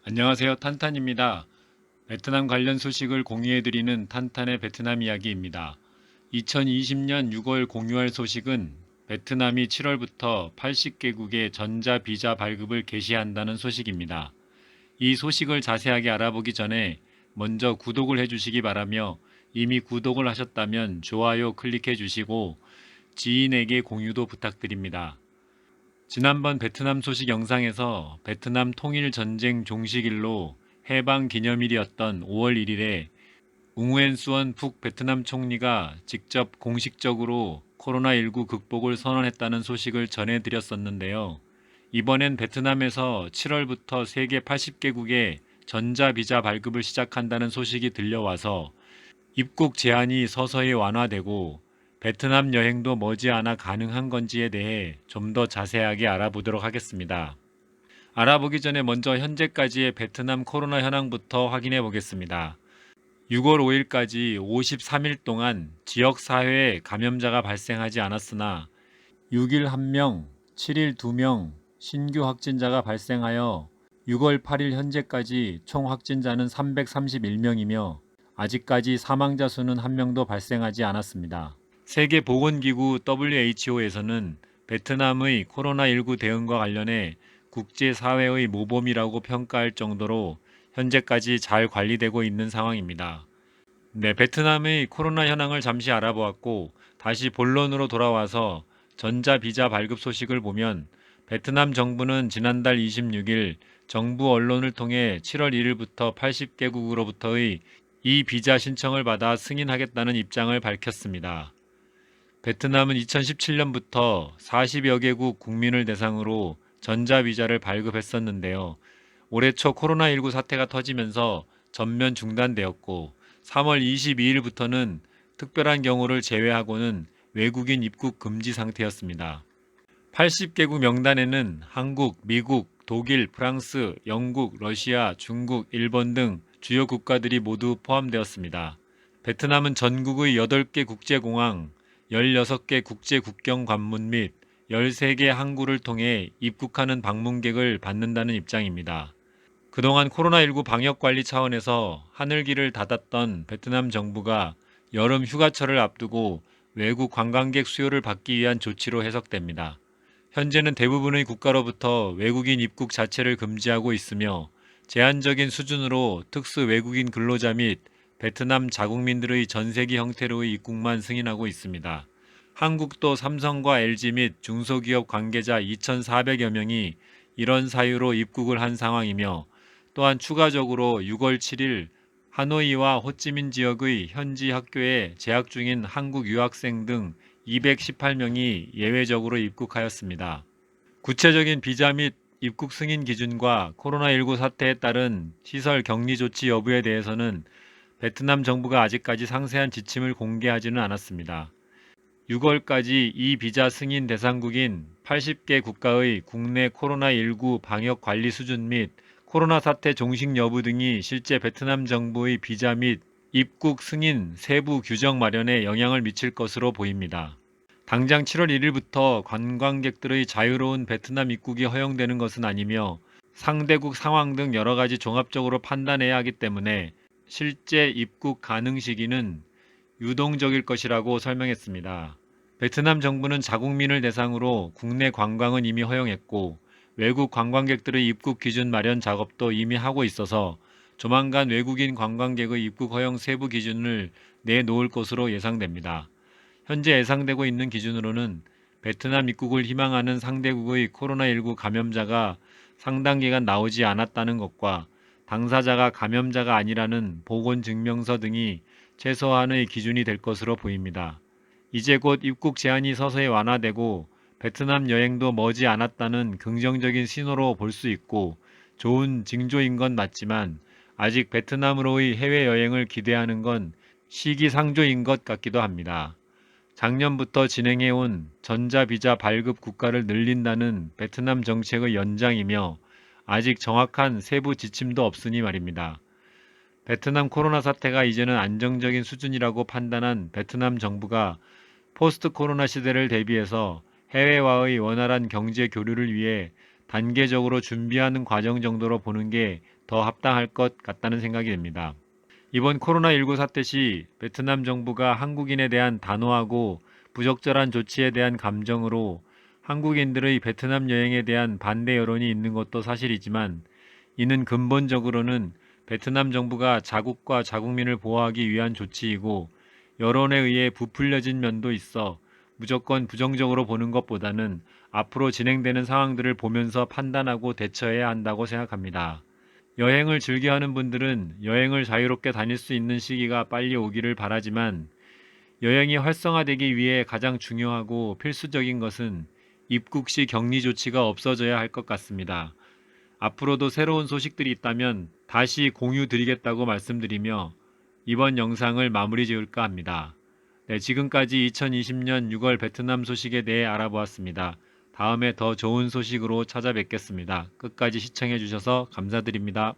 안녕하세요. 탄탄입니다. 베트남 관련 소식을 공유해드리는 탄탄의 베트남 이야기입니다. 2020년 6월 공유할 소식은 베트남이 7월부터 80개국의 전자비자 발급을 개시한다는 소식입니다. 이 소식을 자세하게 알아보기 전에 먼저 구독을 해주시기 바라며 이미 구독을 하셨다면 좋아요 클릭해 주시고 지인에게 공유도 부탁드립니다. 지난번 베트남 소식 영상에서 베트남 통일전쟁 종식일로 해방 기념일이었던 5월 1일에 웅웬 수원 북 베트남 총리가 직접 공식적으로 코로나19 극복을 선언했다는 소식을 전해드렸었는데요. 이번엔 베트남에서 7월부터 세계 80개국에 전자비자 발급을 시작한다는 소식이 들려와서 입국 제한이 서서히 완화되고 베트남 여행도 머지않아 가능한 건지에 대해 좀 더 자세하게 알아보도록 하겠습니다. 알아보기 전에 먼저 현재까지의 베트남 코로나 현황부터 확인해 보겠습니다. 6월 5일까지 53일 동안 지역사회에 감염자가 발생하지 않았으나 6일 1명, 7일 2명 신규 확진자가 발생하여 6월 8일 현재까지 총 확진자는 331명이며 아직까지 사망자 수는 1명도 발생하지 않았습니다. 세계보건기구 WHO에서는 베트남의 코로나19 대응과 관련해 국제사회의 모범이라고 평가할 정도로 현재까지 잘 관리되고 있는 상황입니다. 네, 베트남의 코로나 현황을 잠시 알아보았고 다시 본론으로 돌아와서 전자비자 발급 소식을 보면 베트남 정부는 지난달 26일 정부 언론을 통해 7월 1일부터 80개국으로부터의 이 비자 신청을 받아 승인하겠다는 입장을 밝혔습니다. 베트남은 2017년부터 40여 개국 국민을 대상으로 전자비자를 발급했었는데요. 올해 초 코로나19 사태가 터지면서 전면 중단되었고 3월 22일부터는 특별한 경우를 제외하고는 외국인 입국 금지 상태였습니다. 80개국 명단에는 한국, 미국, 독일, 프랑스, 영국, 러시아, 중국, 일본 등 주요 국가들이 모두 포함되었습니다. 베트남은 전국의 8개 국제공항, 16개 국제 국경 관문 및 13개 항구를 통해 입국하는 방문객을 받는다는 입장입니다. 그동안 코로나19 방역 관리 차원에서 하늘길을 닫았던 베트남 정부가 여름 휴가철을 앞두고 외국 관광객 수요를 받기 위한 조치로 해석됩니다. 현재는 대부분의 국가로부터 외국인 입국 자체를 금지하고 있으며 제한적인 수준으로 특수 외국인 근로자 및 베트남 자국민들의 전세기 형태로의 입국만 승인하고 있습니다. 한국도 삼성과 LG 및 중소기업 관계자 2,400여 명이 이런 사유로 입국을 한 상황이며 또한 추가적으로 6월 7일 하노이와 호찌민 지역의 현지 학교에 재학 중인 한국 유학생 등 218명이 예외적으로 입국하였습니다. 구체적인 비자 및 입국 승인 기준과 코로나19 사태에 따른 시설 격리 조치 여부에 대해서는 베트남 정부가 아직까지 상세한 지침을 공개하지는 않았습니다. 6월까지 이 비자 승인 대상국인 80개 국가의 국내 코로나19 방역 관리 수준 및 코로나 사태 종식 여부 등이 실제 베트남 정부의 비자 및 입국 승인 세부 규정 마련에 영향을 미칠 것으로 보입니다. 당장 7월 1일부터 관광객들의 자유로운 베트남 입국이 허용되는 것은 아니며 상대국 상황 등 여러 가지 종합적으로 판단해야 하기 때문에 실제 입국 가능 시기는 유동적일 것이라고 설명했습니다. 베트남 정부는 자국민을 대상으로 국내 관광은 이미 허용했고 외국 관광객들의 입국 기준 마련 작업도 이미 하고 있어서 조만간 외국인 관광객의 입국 허용 세부 기준을 내놓을 것으로 예상됩니다. 현재 예상되고 있는 기준으로는 베트남 입국을 희망하는 상대국의 코로나19 감염자가 상당 기간 나오지 않았다는 것과 당사자가 감염자가 아니라는 보건증명서 등이 최소한의 기준이 될 것으로 보입니다. 이제 곧 입국 제한이 서서히 완화되고 베트남 여행도 머지 않았다는 긍정적인 신호로 볼 수 있고 좋은 징조인 건 맞지만 아직 베트남으로의 해외여행을 기대하는 건 시기상조인 것 같기도 합니다. 작년부터 진행해온 전자비자 발급 국가를 늘린다는 베트남 정책의 연장이며 아직 정확한 세부 지침도 없으니 말입니다. 베트남 코로나 사태가 이제는 안정적인 수준이라고 판단한 베트남 정부가 포스트 코로나 시대를 대비해서 해외와의 원활한 경제 교류를 위해 단계적으로 준비하는 과정 정도로 보는 게 더 합당할 것 같다는 생각이 듭니다. 이번 코로나19 사태 시 베트남 정부가 한국인에 대한 단호하고 부적절한 조치에 대한 감정으로 한국인들의 베트남 여행에 대한 반대 여론이 있는 것도 사실이지만, 이는 근본적으로는 베트남 정부가 자국과 자국민을 보호하기 위한 조치이고 여론에 의해 부풀려진 면도 있어 무조건 부정적으로 보는 것보다는 앞으로 진행되는 상황들을 보면서 판단하고 대처해야 한다고 생각합니다. 여행을 즐겨하는 분들은 여행을 자유롭게 다닐 수 있는 시기가 빨리 오기를 바라지만, 여행이 활성화되기 위해 가장 중요하고 필수적인 것은 입국 시 격리 조치가 없어져야 할 것 같습니다. 앞으로도 새로운 소식들이 있다면 다시 공유 드리겠다고 말씀드리며 이번 영상을 마무리 지을까 합니다. 네, 지금까지 2020년 6월 베트남 소식에 대해 알아보았습니다. 다음에 더 좋은 소식으로 찾아뵙겠습니다. 끝까지 시청해 주셔서 감사드립니다.